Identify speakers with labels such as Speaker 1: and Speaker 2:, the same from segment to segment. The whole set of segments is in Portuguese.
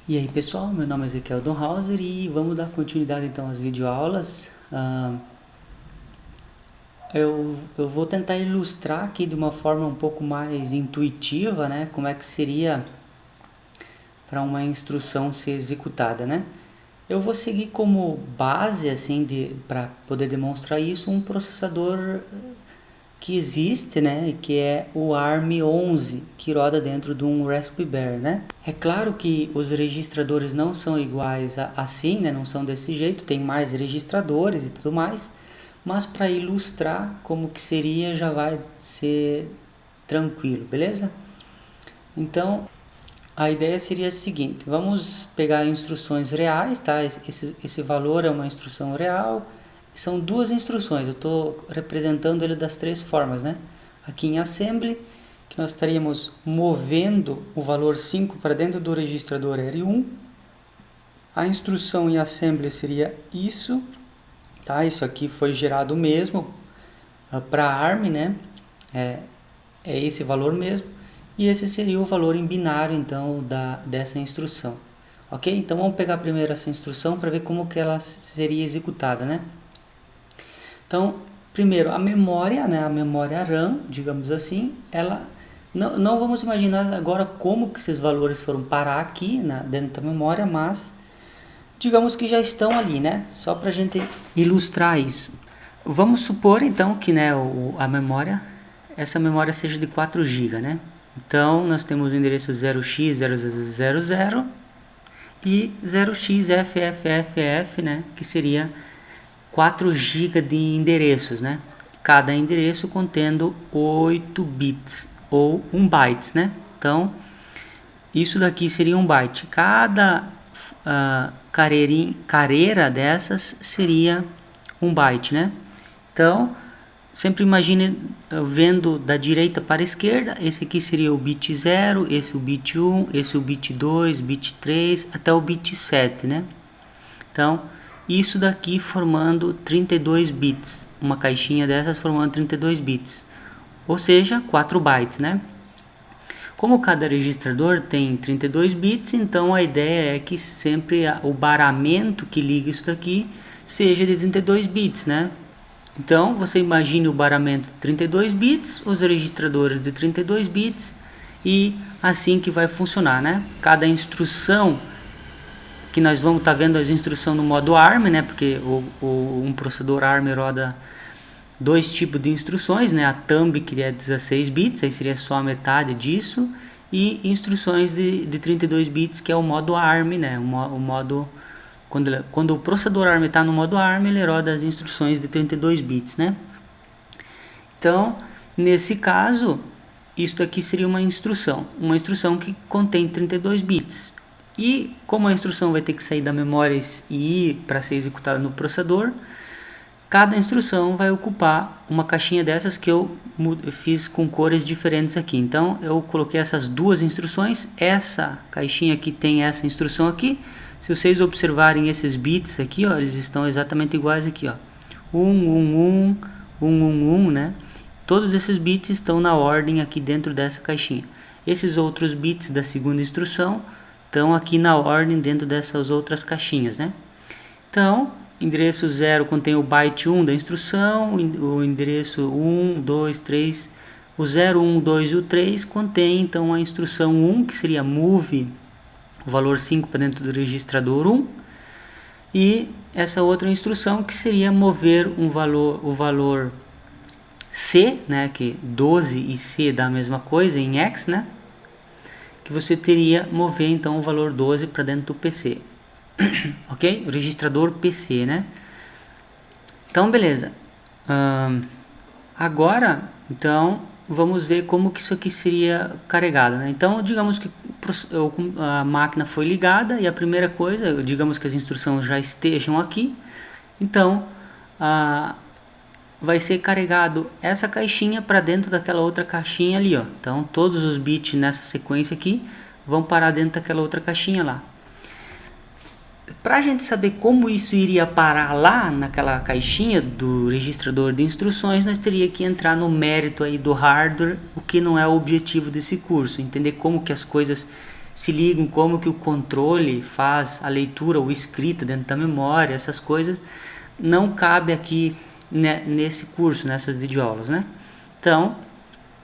Speaker 1: E aí pessoal, meu nome é Ezequiel Donhauser e vamos dar continuidade então às videoaulas. Eu vou tentar ilustrar aqui de uma forma um pouco mais intuitiva, né, como é que seria para uma instrução ser executada, né? Eu vou seguir como base, assim, para poder demonstrar isso, um processador que existe, né, que é o ARM11, que roda dentro de um Raspberry, né? É claro que os registradores não são iguais assim, né, não são desse jeito, tem mais registradores e tudo mais, mas para ilustrar como que seria já vai ser tranquilo, beleza? Então, a ideia seria a seguinte, vamos pegar instruções reais, tá? Esse valor é uma instrução real, são duas instruções, eu estou representando ele das três formas, né? Aqui em assembly, que nós estaríamos movendo o valor 5 para dentro do registrador R1, a instrução em assembly seria isso, tá? Isso aqui foi gerado mesmo para ARM, né? É esse valor mesmo, e esse seria o valor em binário então dessa instrução. Ok? Então vamos pegar primeiro essa instrução para ver como que ela seria executada, né? Então, primeiro a memória, né? A memória RAM, digamos assim, ela não vamos imaginar agora como que esses valores foram parar aqui dentro da memória, mas digamos que já estão ali, né? Só para a gente ilustrar isso. Vamos supor então que, né, essa memória seja de 4 GB, né? Então nós temos o endereço 0x0000 e 0xFFFF, né, que seria 4 GB de endereços, né? Cada endereço contendo 8 bits ou 1 byte, né? Então isso daqui seria 1 byte. Cada careira dessas seria 1 byte, né? Então, sempre imagine vendo da direita para a esquerda, esse aqui seria o bit 0, esse o bit 1, esse o bit 2, bit 3, até o bit 7, né? Então, isso daqui formando 32 bits, uma caixinha dessas formando 32 bits, ou seja, 4 bytes, né? Como cada registrador tem 32 bits, então a ideia é que sempre o baramento que liga isso daqui seja de 32 bits, né? Então, você imagine o baramento de 32 bits, os registradores de 32 bits e assim que vai funcionar, né? Cada instrução que nós vamos estar vendo as instruções no modo ARM, né? Porque um processador ARM roda dois tipos de instruções, né? A thumb, que é 16 bits, aí seria só a metade disso, e instruções de 32 bits, que é o modo ARM, né? O modo quando o processador ARM está no modo ARM, ele roda as instruções de 32 bits, né? Então, nesse caso, isto aqui seria uma instrução que contém 32 bits. E como a instrução vai ter que sair da memória e ir para ser executada no processador, cada instrução vai ocupar uma caixinha dessas que eu fiz com cores diferentes aqui. Então, eu coloquei essas duas instruções, essa caixinha aqui tem essa instrução aqui. Se vocês observarem esses bits aqui, ó, eles estão exatamente iguais aqui, ó. 1, né? Todos esses bits estão na ordem aqui dentro dessa caixinha. Esses outros bits da segunda instrução estão aqui na ordem dentro dessas outras caixinhas, né? Então, endereço 0 contém o byte 1 da instrução, o endereço 1, 2, 3, o 0, 1, 2 e o 3 contém então a instrução 1, que seria move o valor 5 para dentro do registrador 1, e essa outra instrução que seria mover o valor C, né, que 12 e C dá a mesma coisa em X, né, que você teria mover então o valor 12 para dentro do PC. Ok? O registrador PC, né? Então, beleza. Agora, então, vamos ver como que isso aqui seria carregado, né? Então, digamos que a máquina foi ligada e a primeira coisa, digamos que as instruções já estejam aqui. Então, vai ser carregado essa caixinha para dentro daquela outra caixinha ali, ó. Então, todos os bits nessa sequência aqui vão parar dentro daquela outra caixinha lá. Para a gente saber como isso iria parar lá naquela caixinha do registrador de instruções, nós teríamos que entrar no mérito aí do hardware, o que não é o objetivo desse curso, entender como que as coisas se ligam como que o controle faz a leitura ou escrita dentro da memória, essas coisas, não cabe aqui, né, nesse curso, nessas videoaulas, né? Então,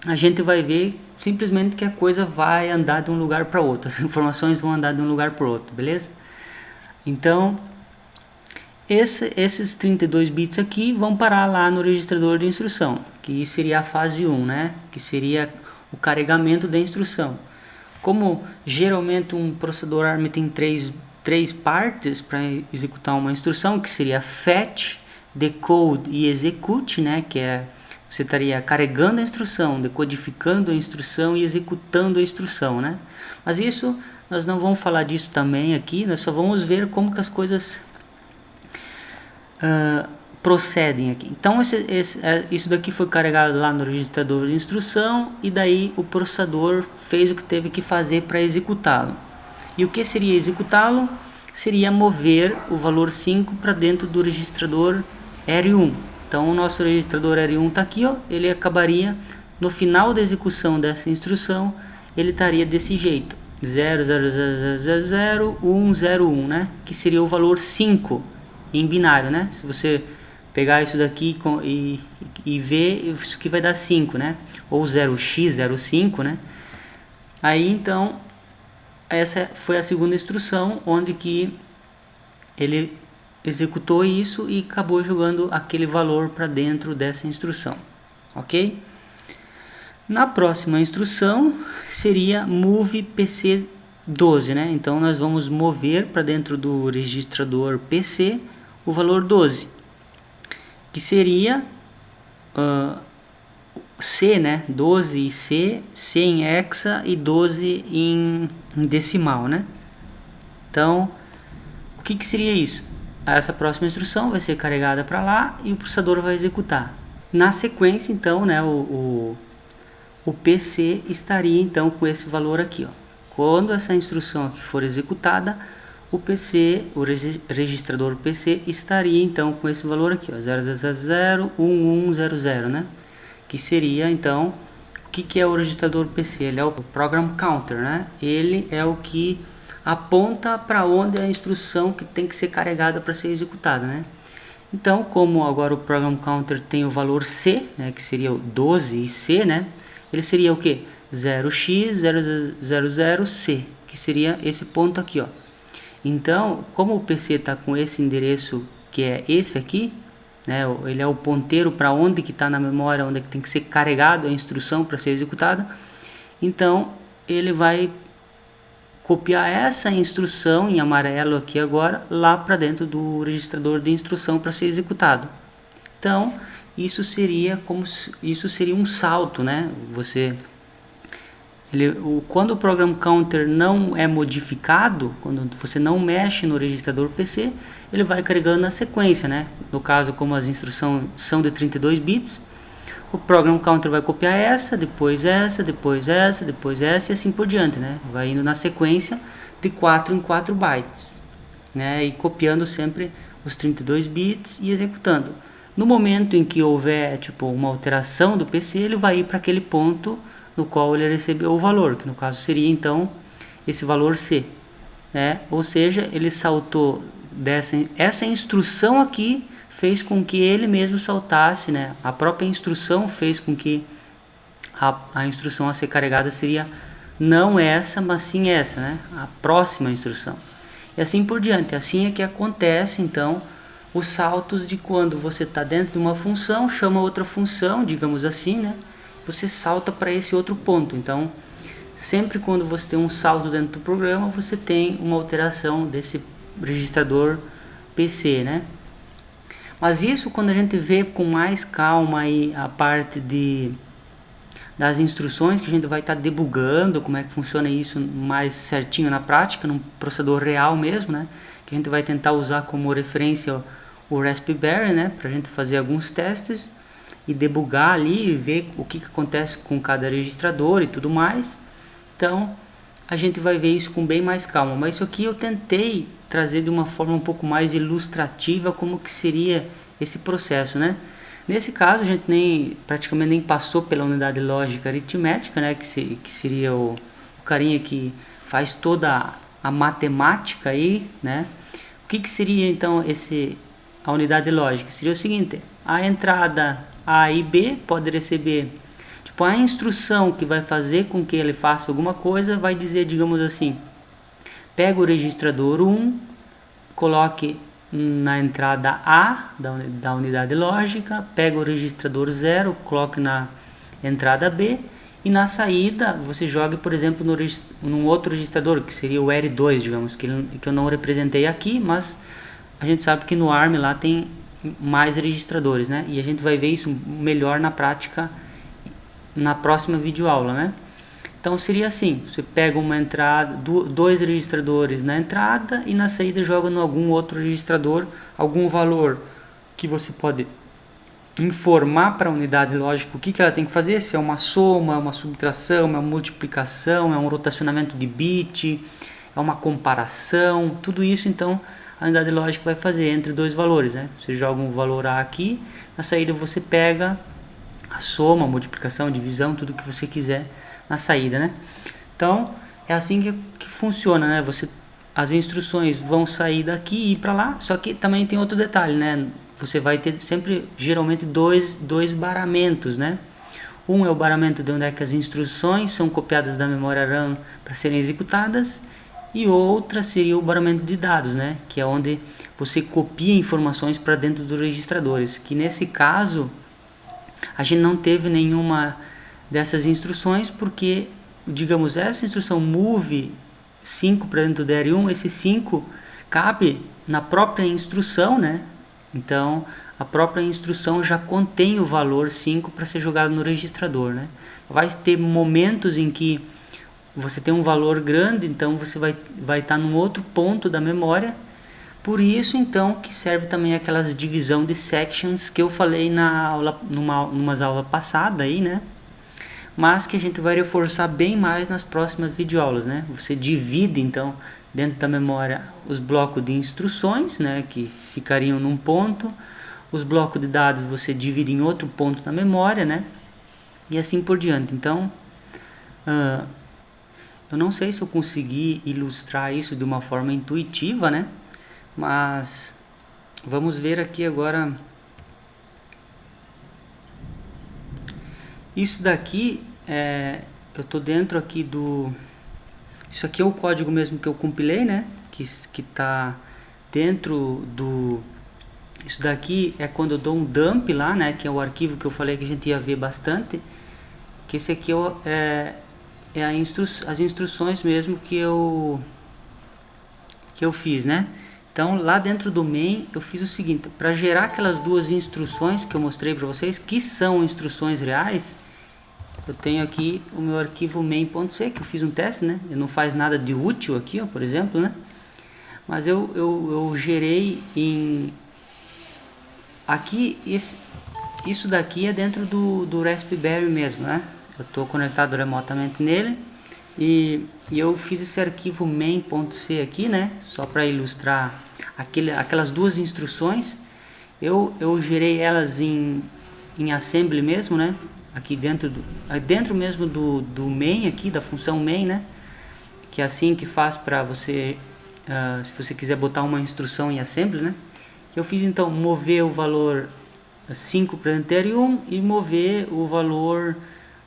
Speaker 1: a gente vai ver simplesmente que a coisa vai andar de um lugar para outro, as informações vão andar de um lugar para outro, beleza? Então, esses 32 bits aqui vão parar lá no registrador de instrução, que seria a fase 1, né? Que seria o carregamento da instrução. Como geralmente um processador ARM tem três partes para executar uma instrução, que seria fetch, decode e execute, né? Que é, você estaria carregando a instrução, decodificando a instrução e executando a instrução, né? Mas isso, nós não vamos falar disso também aqui, nós só vamos ver como que as coisas procedem aqui. Então isso daqui foi carregado lá no registrador de instrução e daí o processador fez o que teve que fazer para executá-lo. E o que seria executá-lo? Seria mover o valor 5 para dentro do registrador R1. Então o nosso registrador R1 está aqui, ó, ele acabaria no final da execução dessa instrução, ele estaria desse jeito, 0000101, né? Que seria o valor 5 em binário, né? Se você pegar isso daqui e ver, isso aqui vai dar 5, né? Ou 0x05, né? Aí então, essa foi a segunda instrução, onde que ele executou isso e acabou jogando aquele valor para dentro dessa instrução, ok? Na próxima instrução seria move PC12, né? Então nós vamos mover para dentro do registrador PC o valor 12, que seria C, né? 12 em C, C em hexa e 12 em decimal, né? Então, o que seria isso? Essa próxima instrução vai ser carregada para lá e o processador vai executar. Na sequência, então, né, o PC estaria então com esse valor aqui, ó. Quando essa instrução aqui for executada, o PC, o registrador PC estaria então com esse valor aqui, ó, 0001100, né? Que seria então, o que é o registrador PC? Ele é o Program Counter, né? Ele é o que aponta para onde é a instrução que tem que ser carregada para ser executada, né? Então, como agora o Program Counter tem o valor C, né, que seria o 12 e C, né? Ele seria o que? 0x000C, que seria esse ponto aqui, ó. Então, como o PC está com esse endereço que é esse aqui, né, ele é o ponteiro para onde que está na memória, onde é que tem que ser carregado a instrução para ser executada. Então, ele vai copiar essa instrução em amarelo aqui agora, lá para dentro do registrador de instrução para ser executado. Então, isso seria um salto, né? Quando o Program Counter não é modificado, quando você não mexe no registrador PC, ele vai carregando na sequência, né? No caso, como as instruções são de 32 bits, o Program Counter vai copiar essa, depois essa, depois essa, depois essa e assim por diante, né? Vai indo na sequência de 4 em 4 bytes, né? E copiando sempre os 32 bits e executando. No momento em que houver tipo uma alteração do PC, ele vai ir para aquele ponto no qual ele recebeu o valor, que no caso seria então esse valor C, né? Ou seja, ele saltou essa instrução aqui fez com que ele mesmo saltasse, né? A própria instrução fez com que a instrução a ser carregada seria não essa, mas sim essa, né? A próxima instrução. E assim por diante. Assim é que acontece então os saltos de quando você está dentro de uma função, chama outra função, digamos assim, né? Você salta para esse outro ponto. Então, sempre quando você tem um salto dentro do programa, você tem uma alteração desse registrador PC, né? Mas isso quando a gente vê com mais calma aí a parte das instruções, que a gente vai estar debugando como é que funciona isso mais certinho na prática, num processador real mesmo, né? Que a gente vai tentar usar como referência o Raspberry, né? Para a gente fazer alguns testes e debugar ali e ver o que acontece com cada registrador e tudo mais. Então a gente vai ver isso com bem mais calma, mas isso aqui eu tentei trazer de uma forma um pouco mais ilustrativa como que seria esse processo, né? Nesse caso a gente praticamente nem passou pela unidade lógica aritmética, né? Que seria o carinha que faz toda a matemática aí, né? O que seria então a unidade lógica? Seria o seguinte: a entrada A e B pode receber, tipo, a instrução que vai fazer com que ele faça alguma coisa vai dizer, digamos assim, pega o registrador 1, coloque na entrada A da unidade lógica, pega o registrador 0, coloque na entrada B, e na saída você joga, por exemplo, num outro registrador, que seria o R2, digamos, que eu não representei aqui, mas a gente sabe que no ARM lá tem mais registradores, né? E a gente vai ver isso melhor na prática na próxima videoaula, né? Então seria assim: você pega uma entrada, dois registradores na entrada e na saída joga em algum outro registrador algum valor que você pode informar para a unidade lógica o que ela tem que fazer, se é uma soma, uma subtração, uma multiplicação, é um rotacionamento de bit, é uma comparação, tudo isso então a unidade lógica vai fazer entre dois valores, né? Você joga um valor A aqui, na saída você pega a soma, a multiplicação, a divisão, tudo que você quiser na saída, né? Então é assim que funciona, né? As instruções vão sair daqui e ir para lá, só que também tem outro detalhe, né? Você vai ter sempre, geralmente, dois baramentos, né? Um é o baramento de onde é que as instruções são copiadas da memória RAM para serem executadas, e outra seria o baramento de dados, né? Que é onde você copia informações para dentro dos registradores, que nesse caso a gente não teve nenhuma dessas instruções, porque, digamos, essa instrução move 5 para dentro do DR1, esse 5 cabe na própria instrução, né? Então, a própria instrução já contém o valor 5 para ser jogado no registrador, né? Vai ter momentos em que você tem um valor grande, então você vai estar num outro ponto da memória. Por isso, então, que serve também aquelas divisão de sections que eu falei na aula, numas aulas passadas aí, né? Mas que a gente vai reforçar bem mais nas próximas videoaulas, né? Você divide, então, dentro da memória os blocos de instruções, né, que ficariam num ponto, os blocos de dados você divide em outro ponto da memória, né, e assim por diante. Então, eu não sei se eu consegui ilustrar isso de uma forma intuitiva, né, mas vamos ver aqui agora. Isso daqui, eu estou dentro aqui do... Isso aqui é o código mesmo que eu compilei, né? Que está dentro do... Isso daqui é quando eu dou um dump lá, né? Que é o arquivo que eu falei que a gente ia ver bastante. Que esse aqui as instruções mesmo que eu fiz, né? Então lá dentro do main eu fiz o seguinte: para gerar aquelas duas instruções que eu mostrei para vocês, que são instruções reais, eu tenho aqui o meu arquivo main.c, que eu fiz um teste, né? Ele não faz nada de útil aqui, ó, por exemplo, né? Mas eu gerei em... Aqui, isso daqui é dentro do Raspberry mesmo, né? Eu estou conectado remotamente nele e eu fiz esse arquivo main.c aqui, né? Só para ilustrar aquelas duas instruções. Eu gerei elas em assembly mesmo, né? Aqui dentro mesmo do main aqui, da função main, né? Que é assim que faz para você, se você quiser botar uma instrução em assembly, né? Eu fiz então mover o valor 5 para dentro do R1 e mover o valor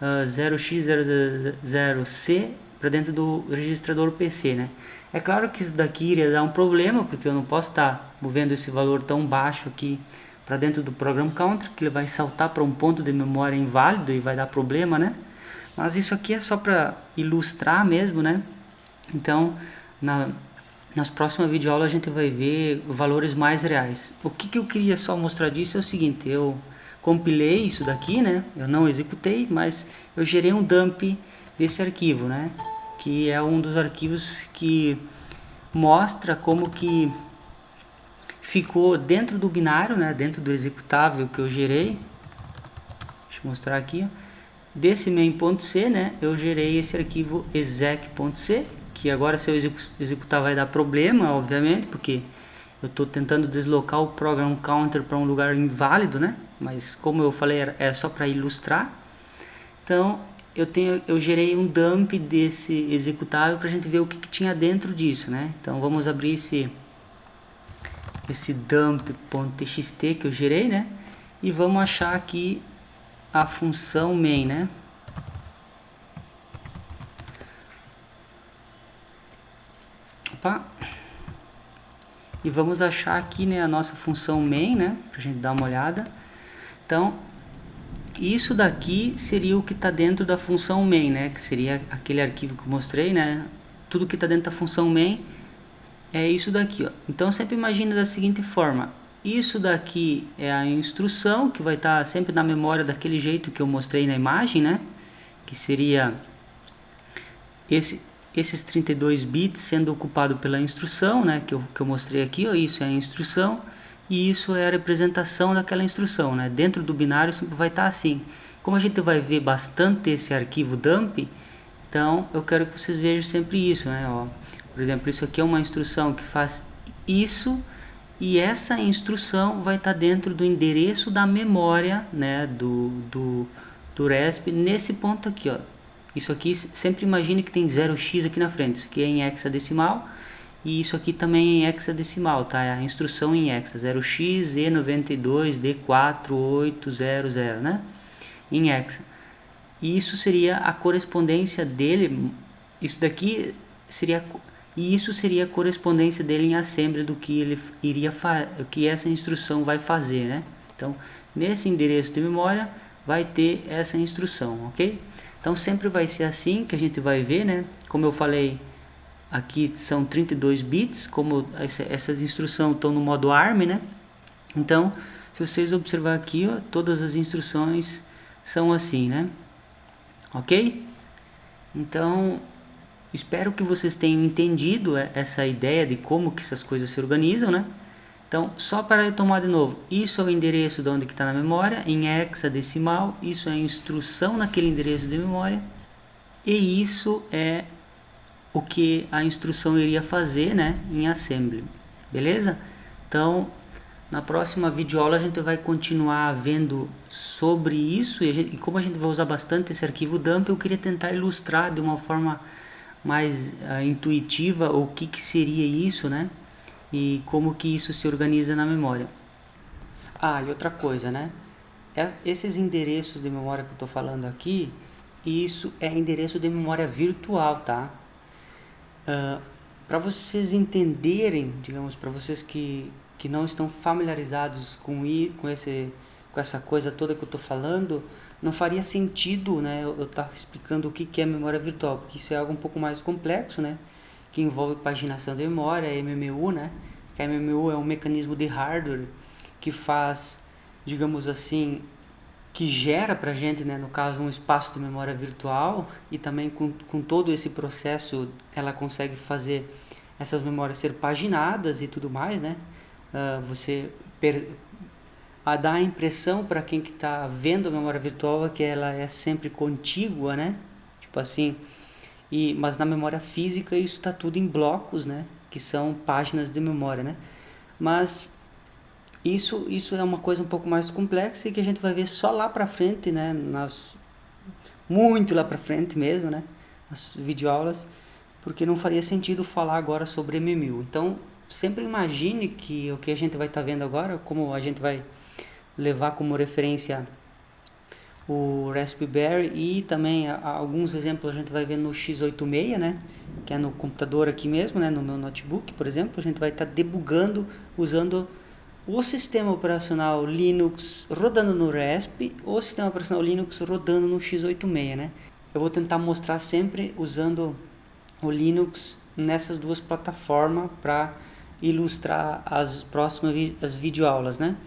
Speaker 1: 0x00c para dentro do registrador PC, né? É claro que isso daqui iria dar um problema, porque eu não posso estar movendo esse valor tão baixo aqui para dentro do program counter, que ele vai saltar para um ponto de memória inválido e vai dar problema, né? Mas isso aqui é só para ilustrar mesmo, né? Então, nas próximas videoaulas a gente vai ver valores mais reais. O que eu queria só mostrar disso é o seguinte: eu compilei isso daqui, né? Eu não executei, mas eu gerei um dump desse arquivo, né? Que é um dos arquivos que mostra como que ficou dentro do binário, né? Dentro do executável que eu gerei. Deixa eu mostrar aqui, ó. Desse main.c, né? Eu gerei esse arquivo exec.c, que agora se eu executar vai dar problema, obviamente, porque eu estou tentando deslocar o program counter para um lugar inválido, né? Mas como eu falei, é só para ilustrar. Então eu gerei um dump desse executável para a gente ver o que tinha dentro disso, né? Então vamos abrir esse dump.txt que eu gerei, né? E vamos achar aqui a função main, né? Opa! E vamos achar aqui, né, a nossa função main, né? Pra gente dar uma olhada. Então, isso daqui seria o que está dentro da função main, né? Que seria aquele arquivo que eu mostrei, né? Tudo que está dentro da função main é isso daqui, ó. Então sempre imagine da seguinte forma: isso daqui é a instrução que vai estar sempre na memória daquele jeito que eu mostrei na imagem, né? Que seria esses 32 bits sendo ocupado pela instrução, né? Que eu mostrei aqui, ó. Isso é a instrução e isso é a representação daquela instrução, né? Dentro do binário sempre vai estar assim. Como a gente vai ver bastante esse arquivo dump, então eu quero que vocês vejam sempre isso, né? Ó. Por exemplo, isso aqui é uma instrução que faz isso e essa instrução vai estar dentro do endereço da memória, né, do RESP nesse ponto aqui, ó. Isso aqui, sempre imagine que tem 0x aqui na frente. Isso aqui é em hexadecimal e isso aqui também é em hexadecimal, tá? É a instrução em hexa, 0x E92D4800, né? Em hexa. E isso seria a correspondência dele, isso daqui seria, e isso seria a correspondência dele em assembly do que ele iria o que essa instrução vai fazer, né? Então, nesse endereço de memória vai ter essa instrução, ok? Então sempre vai ser assim que a gente vai ver, né? Como eu falei, aqui são 32 bits, como essas instruções estão no modo ARM, né? Então, se vocês observar aqui, ó, todas as instruções são assim, né? Ok? Então, espero que vocês tenham entendido essa ideia de como que essas coisas se organizam, né? Então, só para retomar de novo, isso é o endereço de onde está na memória, em hexadecimal, isso é a instrução naquele endereço de memória, e isso é o que a instrução iria fazer, né, em assembly, beleza? Então, na próxima videoaula a gente vai continuar vendo sobre isso e como a gente vai usar bastante esse arquivo dump, eu queria tentar ilustrar de uma forma mais intuitiva o que seria isso, né? E como que isso se organiza na memória. Ah, e outra coisa, né? Esses endereços de memória que eu estou falando aqui, isso é endereço de memória virtual, tá? Para vocês entenderem, digamos, para vocês que não estão familiarizados com essa coisa toda que eu estou falando, não faria sentido, né, eu estar explicando o que é memória virtual, porque isso é algo um pouco mais complexo, né, que envolve paginação de memória, MMU, né, que a MMU é um mecanismo de hardware que faz, digamos assim, que gera para a gente, né, no caso, um espaço de memória virtual e também com todo esse processo ela consegue fazer essas memórias ser paginadas e tudo mais, né? Dá a impressão para quem que está vendo a memória virtual que ela é sempre contígua, né? Tipo assim, mas na memória física isso está tudo em blocos, né? Que são páginas de memória, né? Mas isso é uma coisa um pouco mais complexa e que a gente vai ver só lá para frente, né? Muito lá para frente mesmo, né? Nas videoaulas, porque não faria sentido falar agora sobre MMU. Então, sempre imagine que o que a gente vai estar vendo agora, como a gente vai levar como referência o Raspberry e também alguns exemplos a gente vai ver no x86, né? Que é no computador aqui mesmo, né? No meu notebook, por exemplo, a gente vai estar debugando usando o sistema operacional Linux rodando no RASP ou o sistema operacional Linux rodando no x86, né? Eu vou tentar mostrar sempre usando o Linux nessas duas plataformas para ilustrar as próximas as videoaulas, né?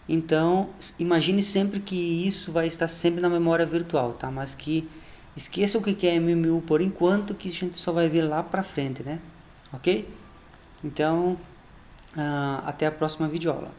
Speaker 1: Então, imagine sempre que isso vai estar sempre na memória virtual, tá? Mas que esqueça o que é MMU por enquanto, que a gente só vai ver lá para frente, né? Ok? Então, até a próxima videoaula.